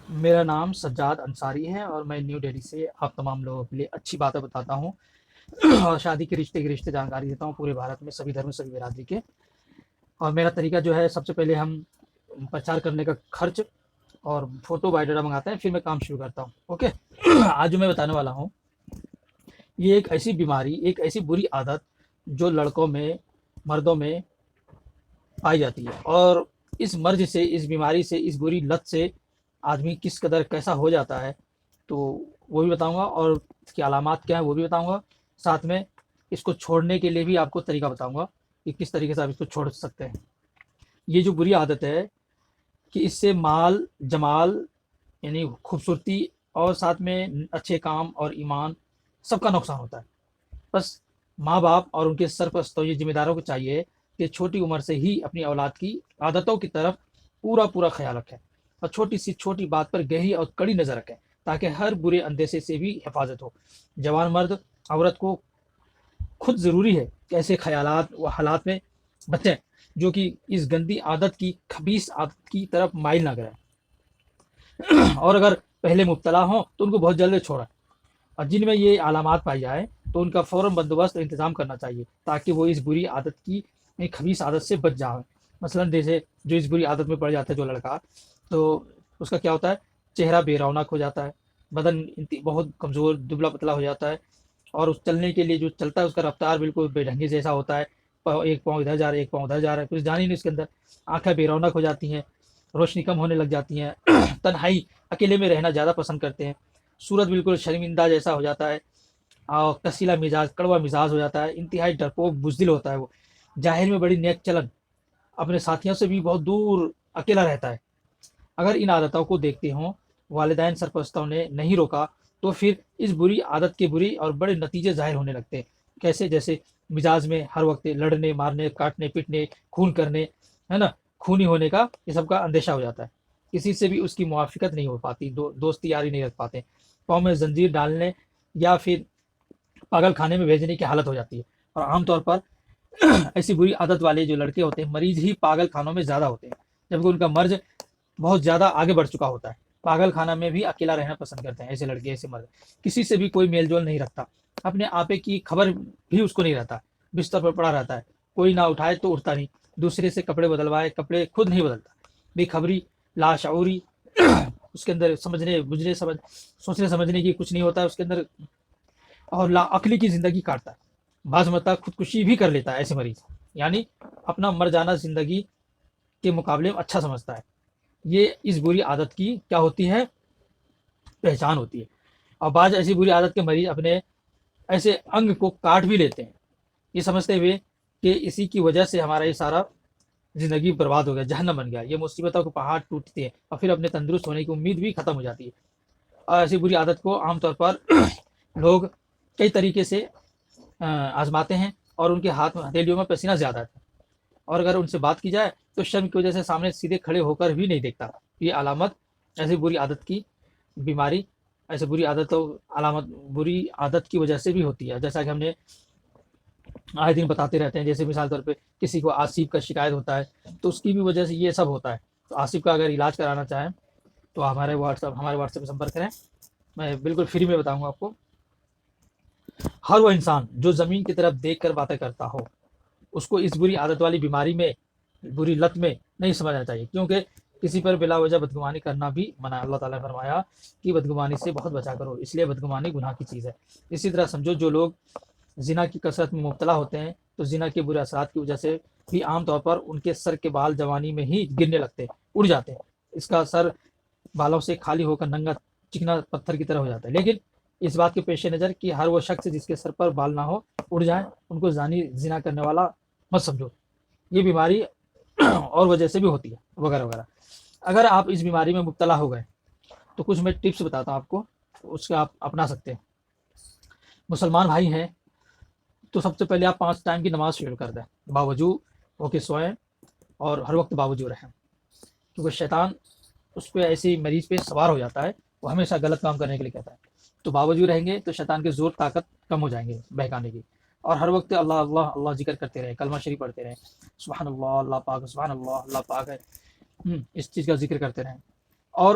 میرا نام سجاد انصاری ہے اور میں نیو دہلی سے آپ تمام لوگوں کے لیے اچھی باتیں بتاتا ہوں اور شادی کے رشتے جانکاری دیتا ہوں پورے بھارت میں سبھی دھرم سبھی برادری کے۔ اور میرا طریقہ جو ہے، سب سے پہلے ہم پرچار کرنے کا خرچ اور فوٹو بایو ڈاٹا منگاتے ہیں، پھر میں کام شروع کرتا ہوں۔ اوکے آج جو میں بتانے والا ہوں، یہ ایک ایسی بیماری، ایک ایسی بری عادت جو لڑکوں میں، مردوں میں پائی جاتی ہے، اور اس مرض سے، اس بیماری سے، اس بری لت سے آدمی کس قدر کیسا ہو جاتا ہے، تو وہ بھی بتاؤں گا، اور اس کی علامات کیا ہیں وہ بھی بتاؤں گا۔ ساتھ میں اس کو چھوڑنے کے لیے بھی آپ کو طریقہ بتاؤں گا کہ کس طریقے سے آپ اس کو چھوڑ سکتے ہیں۔ یہ جو بری عادت ہے کہ اس سے مال، جمال، یعنی خوبصورتی، اور ساتھ میں اچھے کام اور ایمان، سب کا نقصان ہوتا ہے۔ بس ماں باپ اور ان کے سرپرستوں، یہ ذمہ داروں کو چاہیے کہ چھوٹی عمر سے ہی اپنی اولاد کی عادتوں کی طرف پورا خیال رکھیں، اور چھوٹی سی چھوٹی بات پر گہری اور کڑی نظر رکھیں، تاکہ ہر برے اندیشے سے بھی حفاظت ہو۔ جوان مرد عورت کو خود ضروری ہے کہ ایسے خیالات و حالات میں بچیں جو کہ اس گندی عادت کی، خبیث عادت کی طرف مائل نہ کریں، اور اگر پہلے مبتلا ہوں تو ان کو بہت جلد چھوڑیں، اور جن میں یہ علامات پائی جائیں تو ان کا فوراً بندوبست اور انتظام کرنا چاہیے، تاکہ وہ اس بری عادت کی، خبیث عادت سے بچ جائیں۔ مثلاً جیسے جو اس بری عادت میں پڑ جاتا ہے جو لڑکا، تو اس کا کیا ہوتا ہے؟ چہرہ بے رونق ہو جاتا ہے، بدن بہت کمزور دبلا پتلا ہو جاتا ہے، اور اس چلنے کے لیے جو چلتا ہے اس کا رفتار بالکل بے ڈھنگی جیسا ہوتا ہے، ایک پاؤں ادھر جا رہا ہے، ایک پاؤں ادھر جا رہا ہے، کچھ جان ہی نہیں اس کے اندر۔ آنکھیں بے رونق ہو جاتی ہیں، روشنی کم ہونے لگ جاتی ہیں، تنہائی، اکیلے میں رہنا زیادہ پسند کرتے ہیں، صورت بالکل شرمندہ جیسا ہو جاتا ہے، اور کسیلا مزاج، کڑوا مزاج ہو جاتا ہے، انتہائی ڈرپوک بزدل ہوتا ہے وہ، ظاہر میں بڑی نیک چلن، اپنے ساتھیوں سے بھی بہت دور اکیلا رہتا ہے۔ اگر ان عادتوں کو دیکھتے ہوں والدین سرپرستوں نے نہیں روکا، تو پھر اس بری عادت کے بری اور بڑے نتیجے ظاہر ہونے لگتے ہیں۔ کیسے؟ جیسے مزاج میں ہر وقت لڑنے مارنے، کاٹنے پیٹنے، خون کرنے، ہے نا، خونی ہونے کا، یہ سب کا اندیشہ ہو جاتا ہے۔ کسی سے بھی اس کی موافقت نہیں ہو پاتی، دوستی یاری نہیں رکھ پاتے، پاؤں میں زنجیر ڈالنے یا پھر پاگل خانے میں بھیجنے کی حالت ہو جاتی ہے۔ اور عام طور پر ایسی بری عادت والے جو لڑکے ہوتے ہیں، مریض ہی پاگل خانوں میں زیادہ ہوتے ہیں، جبکہ ان کا مرض بہت زیادہ آگے بڑھ چکا ہوتا ہے۔ پاگل خانہ میں بھی اکیلا رہنا پسند کرتے ہیں ایسے لڑکے، ایسے مرد، کسی سے بھی کوئی میل جول نہیں رکھتا، اپنے آپے کی خبر بھی اس کو نہیں رہتا، بستر پر پڑا رہتا ہے، کوئی نہ اٹھائے تو اٹھتا نہیں، دوسرے سے کپڑے بدلوائے، کپڑے خود نہیں بدلتا، بے خبری، لاشعوری، اس کے اندر سمجھنے بجھنے سوچنے سمجھنے کی کچھ نہیں ہوتا ہے اس کے اندر، اور لا عقلی کی زندگی کاٹتا ہے، بعض مرتبہ خودکشی بھی کر لیتا ہے ایسے مریض، یعنی اپنا مر جانا زندگی کے مقابلے میں اچھا سمجھتا ہے۔ یہ اس بری عادت کی کیا ہوتی ہے؟ پہچان ہوتی ہے۔ اور بعض ایسی بری عادت کے مریض اپنے ایسے انگ کو کاٹ بھی لیتے ہیں، یہ سمجھتے ہوئے کہ اسی کی وجہ سے ہمارا یہ سارا زندگی برباد ہو گیا، جہنم بن گیا، یہ مصیبتوں کو پہاڑ ٹوٹتے ہیں، اور پھر اپنے تندرست ہونے کی امید بھی ختم ہو جاتی ہے۔ اور ایسی بری عادت کو عام طور پر لوگ کئی طریقے سے آزماتے ہیں، اور ان کے ہاتھ میں ہتھیلیوں میں پسینہ زیادہ ہے، اور اگر ان سے بات کی جائے تو شرم کی وجہ سے سامنے سیدھے کھڑے ہو کر بھی نہیں دیکھتا۔ یہ علامت ایسی بری عادت کی بیماری، ایسے بری عادتوں علامت بری عادت کی وجہ سے بھی ہوتی ہے، جیسا کہ ہم نے آئے دن بتاتے رہتے ہیں۔ جیسے مثال طور پہ کسی کو آسیب کا شکایت ہوتا ہے تو اس کی بھی وجہ سے یہ سب ہوتا ہے، تو آسیب کا اگر علاج کرانا چاہیں تو ہمارے واٹس ایپ پہ سمپرک کریں، میں بالکل فری میں بتاؤں گا آپ کو۔ ہر وہ انسان جو زمین کی طرف دیکھ کر باتیں کرتا ہو، اس کو اس بری عادت والی بیماری میں، بری لت میں نہیں سمجھنا چاہیے، کیونکہ کسی پر بلا وجہ بدگمانی کرنا بھی منع ہے۔ اللہ تعالیٰ نے فرمایا کہ بدگمانی سے بہت بچا کرو، اس لیے بدگمانی گناہ کی چیز ہے۔ اسی طرح سمجھو، جو لوگ زنا کی کثرت میں مبتلا ہوتے ہیں تو زنا کے برے اثرات کی وجہ سے بھی عام طور پر ان کے سر کے بال جوانی میں ہی گرنے لگتے ہیں، اڑ جاتے ہیں، اس کا سر بالوں سے خالی ہو کر ننگا چکنا پتھر کی طرح ہو جاتا ہے۔ لیکن اس بات کے پیش نظر کہ ہر وہ شخص جس کے سر پر بال نہ ہو اڑ جائیں، ان کو زنا کرنے والا مت سمجھو، یہ بیماری اور وجہ سے بھی ہوتی ہے، وغیرہ وغیرہ۔ اگر آپ اس بیماری میں مبتلا ہو گئے تو کچھ میں ٹپس بتاتا ہوں آپ کو، اس کا آپ اپنا سکتے ہیں۔ مسلمان بھائی ہیں تو سب سے پہلے آپ 5 ٹائم کی نماز شروع کر دیں، باوجو ہو کے سوئیں، اور ہر وقت باوجو رہیں، کیونکہ شیطان اس پہ ایسی مریض پہ سوار ہو جاتا ہے، وہ ہمیشہ غلط کام کرنے کے لیے کہتا ہے، تو باوجود رہیں گے تو شیطان کے زور طاقت کم ہو جائیں گے بہکانے کی، اور ہر وقت اللہ اللہ اللہ ذکر کرتے رہیں، کلمہ شریف پڑھتے رہیں، سبحان اللہ اللہ پاک، سبحان اللہ اللہ پاک ہے، اس چیز کا ذکر کرتے رہیں، اور